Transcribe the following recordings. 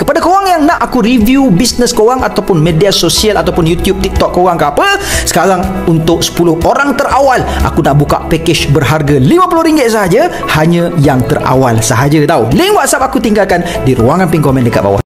Kepada korang yang nak aku review bisnes korang ataupun media sosial ataupun YouTube, TikTok korang ke apa, sekarang untuk 10 orang terawal aku nak buka package berharga RM50 sahaja, hanya yang terawal sahaja tau. Link WhatsApp aku tinggalkan di ruangan pin komen dekat bawah.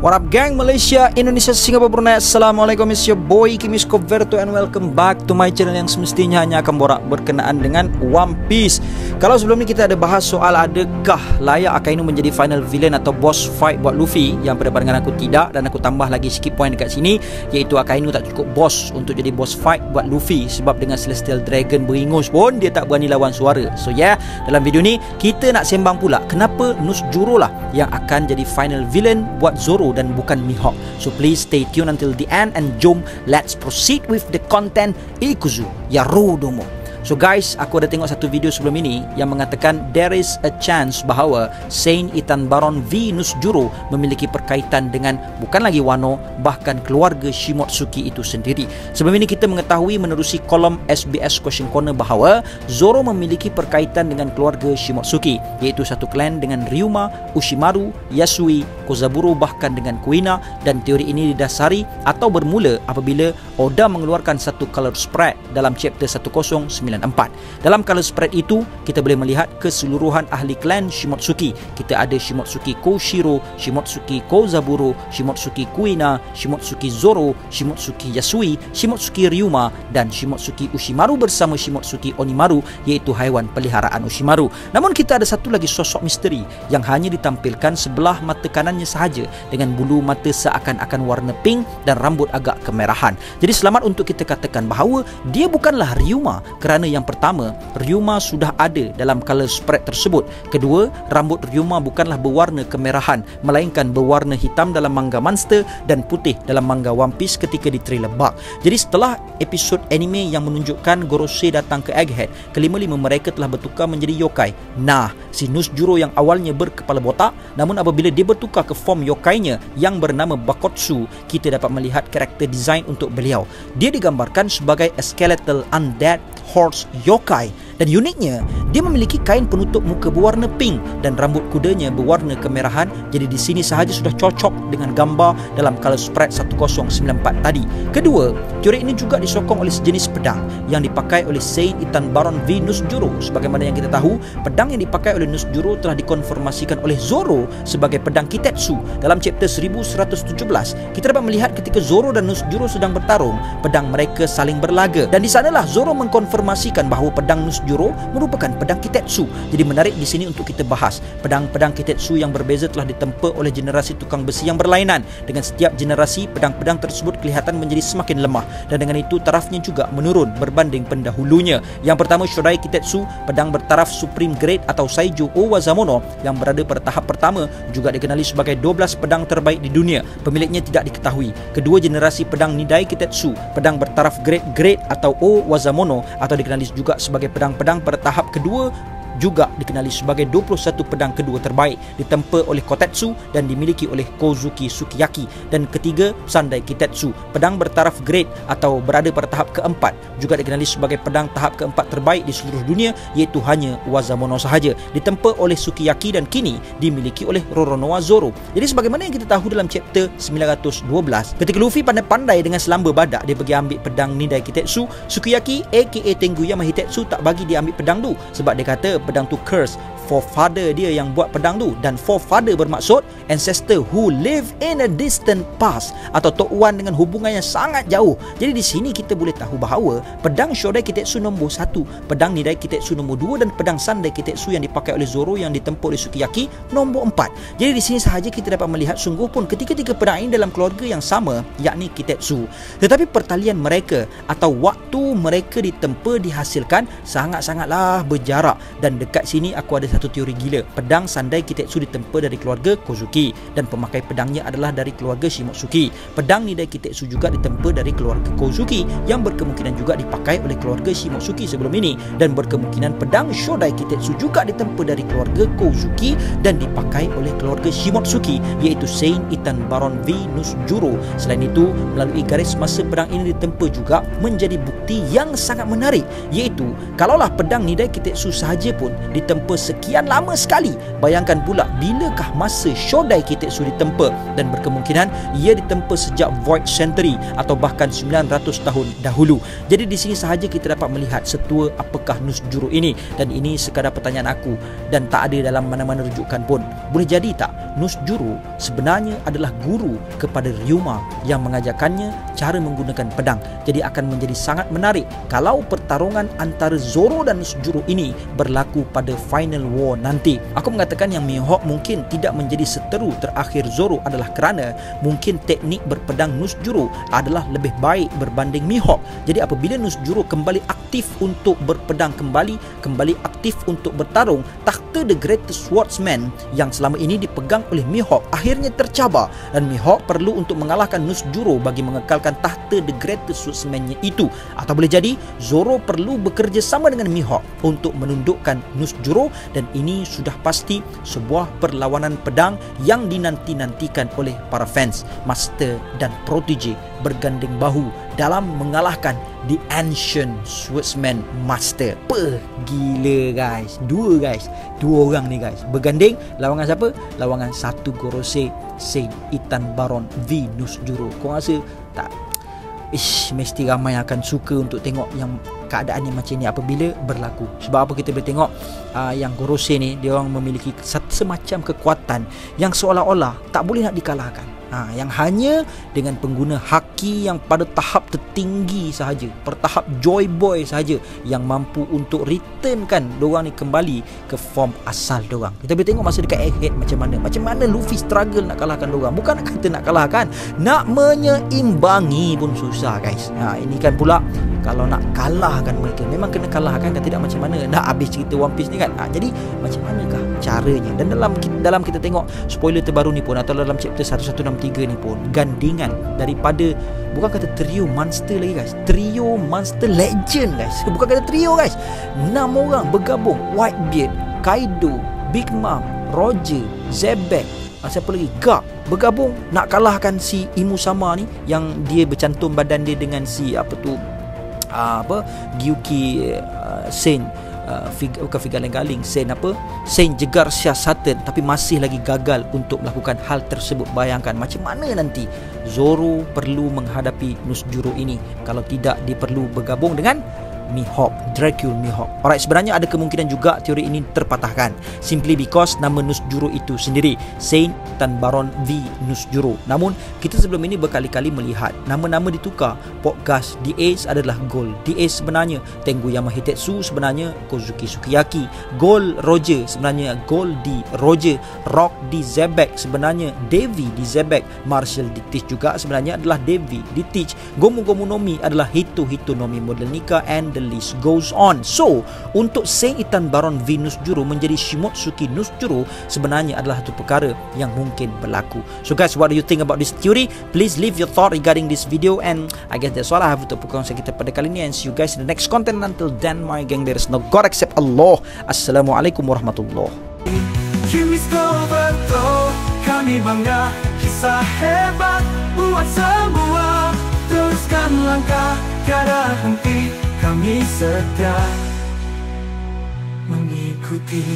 What up gang, Malaysia, Indonesia, Singapura, Brunei. Assalamualaikum, it's your boy Kimis Koverto and welcome back to my channel yang semestinya hanya akan borak berkenaan dengan One Piece. Kalau sebelum ni kita ada bahas soal adakah layak Akainu menjadi final villain atau boss fight buat Luffy, yang pada pandangan aku tidak, dan aku tambah lagi sikit point dekat sini, iaitu Akainu tak cukup boss untuk jadi boss fight buat Luffy, sebab dengan Celestial Dragon beringus pun dia tak berani lawan suara. So dalam video ni kita nak sembang pula kenapa Nus Juro lah yang akan jadi final villain buat Zoro dan bukan Mihawk. So please stay tuned until the end and jom let's proceed with the content. Ikuzu Yarudomo. So guys, aku ada tengok satu video sebelum ini yang mengatakan there is a chance bahawa Saint Ethan Baron V Nus Juro memiliki perkaitan dengan bukan lagi Wano, bahkan keluarga Shimotsuki itu sendiri. Sebelum ini kita mengetahui menerusi kolom SBS Question Corner bahawa Zoro memiliki perkaitan dengan keluarga Shimotsuki, iaitu satu klan dengan Ryuma, Ushimaru, Yasui, Kozaburo, bahkan dengan Kuina, dan teori ini didasari atau bermula apabila Oda mengeluarkan satu color spread dalam chapter 1094. Dalam color spread itu, kita boleh melihat keseluruhan ahli klan Shimotsuki. Kita ada Shimotsuki Koshiro, Shimotsuki Kozaburo, Shimotsuki Kuina, Shimotsuki Zoro, Shimotsuki Yasui, Shimotsuki Ryuma, dan Shimotsuki Ushimaru bersama Shimotsuki Onimaru, iaitu haiwan peliharaan Ushimaru. Namun kita ada satu lagi sosok misteri yang hanya ditampilkan sebelah mata kanannya sahaja, dengan bulu mata seakan-akan warna pink dan rambut agak kemerahan. Jadi selamat untuk kita katakan bahawa dia bukanlah Ryuma, kerana yang pertama, Ryuma sudah ada dalam color spread tersebut. Kedua, rambut Ryuma bukanlah berwarna kemerahan, melainkan berwarna hitam dalam manga Monster dan putih dalam manga One Piece ketika di trailer Bark. Jadi setelah episod anime yang menunjukkan Gorosei datang ke Egghead, kelima-lima mereka telah bertukar menjadi yokai. Nah, si Nus Juro yang awalnya berkepala botak, namun apabila dia bertukar ke form yokainya yang bernama Bakotsu, kita dapat melihat karakter design untuk beliau. Dia digambarkan sebagai a skeletal undead horse yokai, dan uniknya dia memiliki kain penutup muka berwarna pink dan rambut kudanya berwarna kemerahan. Jadi di sini sahaja sudah cocok dengan gambar dalam color spread 1094 tadi. Kedua, teori ini juga disokong oleh sejenis pedang yang dipakai oleh Saint Ethan Baron V Nus Juro. Sebagaimana yang kita tahu, pedang yang dipakai oleh Nus Juro telah dikonfirmasikan oleh Zoro sebagai pedang Kitetsu. Dalam chapter 1117, kita dapat melihat ketika Zoro dan Nus Juro sedang bertarung, pedang mereka saling berlaga, dan di sanalah Zoro mengkonfirmasikan bahawa pedang Nus Juro merupakan pedang Kitetsu. Jadi menarik di sini untuk kita bahas. Pedang-pedang Kitetsu yang berbeza telah ditempa oleh generasi tukang besi yang berlainan. Dengan setiap generasi, pedang-pedang tersebut kelihatan menjadi semakin lemah, dan dengan itu tarafnya juga menurun berbanding pendahulunya. Yang pertama, Shodai Kitetsu, pedang bertaraf Supreme Grade atau Saijo Owazamono yang berada pada tahap pertama, juga dikenali sebagai 12 pedang terbaik di dunia. Pemiliknya tidak diketahui. Kedua generasi pedang Nidai Kitetsu, pedang bertaraf Grade atau Owazamono, atau dikenali juga sebagai pedang-pedang pada tahap kedua, juga dikenali sebagai 21 pedang kedua terbaik, ditempa oleh Kotetsu dan dimiliki oleh Kozuki Sukiyaki. Dan ketiga, Sandai Kitetsu, pedang bertaraf grade atau berada pada tahap keempat, juga dikenali sebagai pedang tahap keempat terbaik di seluruh dunia, iaitu hanya Wazamono sahaja, ditempa oleh Sukiyaki dan kini dimiliki oleh Roronoa Zoro. Jadi sebagaimana yang kita tahu dalam chapter 912, ketika Luffy pandai-pandai dengan selamba badak dia pergi ambil pedang Nidai Kitetsu, Sukiyaki aka Tenguyama Hitetsu tak bagi dia ambil pedang tu, sebab dia kata pedang tu curse. Forefather dia yang buat pedang tu, dan forefather bermaksud ancestor who live in a distant past, atau Tok Wan dengan hubungan yang sangat jauh. Jadi di sini kita boleh tahu bahawa pedang Shodai Kitetsu nombor 1, pedang Nidai Kitetsu nombor 2, dan pedang Sandai Kitetsu yang dipakai oleh Zoro yang ditempa oleh Sukiyaki nombor 4. Jadi di sini sahaja kita dapat melihat sungguh pun ketiga-tiga pedang ini dalam keluarga yang sama, yakni Kitetsu. Tetapi pertalian mereka atau waktu mereka ditempa dihasilkan sangat-sangatlah berjarak, dan dekat sini aku ada satu teori gila. Pedang Sandai Kitetsu ditempa dari keluarga Kozuki, dan pemakai pedangnya adalah dari keluarga Shimotsuki. Pedang Nidai Kitetsu juga ditempa dari keluarga Kozuki, yang berkemungkinan juga dipakai oleh keluarga Shimotsuki sebelum ini, dan berkemungkinan pedang Shodai Kitetsu juga ditempa dari keluarga Kozuki dan dipakai oleh keluarga Shimotsuki, iaitu Saint Ethan Baron V Nus Juro. Selain itu, melalui garis masa pedang ini ditempa juga menjadi bukti yang sangat menarik, iaitu kalaulah pedang Nidai Kitetsu sahaja pun ditempa sekian sekian lama sekali. Bayangkan pula bilakah masa Shodai Kitetsu ditempa, dan berkemungkinan ia ditempa sejak Void Century atau bahkan 900 tahun dahulu. Jadi di sini sahaja kita dapat melihat setua apakah Nusjuro ini, dan ini sekadar pertanyaan aku dan tak ada dalam mana-mana rujukan pun. Boleh jadi tak Nusjuro sebenarnya adalah guru kepada Ryuma yang mengajarkannya cara menggunakan pedang. Jadi akan menjadi sangat menarik kalau pertarungan antara Zoro dan Nusjuro ini berlaku pada Final War nanti. Aku mengatakan yang Mihawk mungkin tidak menjadi seteru terakhir Zoro adalah kerana mungkin teknik berpedang Nusjuro adalah lebih baik berbanding Mihawk. Jadi apabila Nusjuro kembali aktif untuk berpedang kembali aktif untuk bertarung, takhta The Greatest Swordsman yang selama ini dipegang oleh Mihawk akhirnya tercabar, dan Mihawk perlu untuk mengalahkan Nusjuro bagi mengekalkan takhta The Greatest Swordsman-nya itu. Atau boleh jadi Zoro perlu bekerja sama dengan Mihawk untuk menundukkan Nusjuro, dan ini sudah pasti sebuah perlawanan pedang yang dinanti-nantikan oleh para fans. Master dan protege berganding bahu dalam mengalahkan The Ancient Swordsman Master. Gila guys. Dua orang ni guys berganding. Lawangan siapa? Lawangan satu Gorosei Saint Ethan Baron v Nusjuro. Kau rasa tak? Mesti ramai akan suka untuk tengok yang keadaan yang macam ni apabila berlaku. Sebab apa kita boleh tengok yang Gorosei ni, dia orang memiliki semacam kekuatan yang seolah-olah tak boleh nak dikalahkan. Yang hanya dengan pengguna haki yang pada tahap tertinggi sahaja, per tahap Joy Boy sahaja yang mampu untuk returnkan diorang ni kembali ke form asal diorang. Kita boleh tengok masa dekat Egghead macam mana Luffy struggle nak kalahkan diorang. Bukan nak kata nak kalahkan, nak menyeimbangi pun susah guys. Ini kan pula kalau nak kalahkan mereka memang kena kalahkan, kan tidak macam mana nak habis cerita One Piece ni kan. Jadi macam manakah caranya? Dan dalam kita tengok spoiler terbaru ni pun, atau dalam chapter 1163 ni pun, gandingan daripada, bukan kata trio monster lagi guys, trio monster legend guys, bukan kata trio guys, 6 orang bergabung. Whitebeard, Kaido, Big Mom, Roger, Zebek, siapa lagi, Garp, bergabung nak kalahkan si Imusama ni yang dia bercantum badan dia dengan si Gyuki Sen, bukan Figaling-galing, Sen jegar siasatan, tapi masih lagi gagal untuk melakukan hal tersebut. Bayangkan macam mana nanti Zoro perlu menghadapi Nusjuro ini. Kalau tidak, dia perlu bergabung dengan Mihawk, Dracula Mihawk. Alright, sebenarnya ada kemungkinan juga teori ini terpatahkan simply because nama Nusjuro itu sendiri, Saint Tan Baron V Nusjuro. Namun kita sebelum ini berkali-kali melihat nama-nama ditukar. Podcast The Ace adalah Gold The Ace sebenarnya, Tengu Yamahitetsu sebenarnya Kozuki Sukiyaki, Gold Roger sebenarnya Gold D Roger, Rock D Zebek sebenarnya Devi D Zebek, Marshall D Teach juga sebenarnya adalah Devi D Teach, Gomu Gomu Nomi adalah Hito Nomi Model Nika, and the list goes on. So untuk Saint Ethan Baron V Nusjuro menjadi Shimotsuki Nusjuro sebenarnya adalah satu perkara yang mungkin berlaku. So guys, what do you think about this theory? Please leave your thought regarding this video, and I guess that's all I have untuk perkongsian kita pada kali ini, and see you guys in the next content. Until then my gang, there is no God except Allah. Assalamualaikum warahmatullahi. Kami bangga kisah hebat buat semua. Teruskan langkah tiada henti, kami setia mengikuti.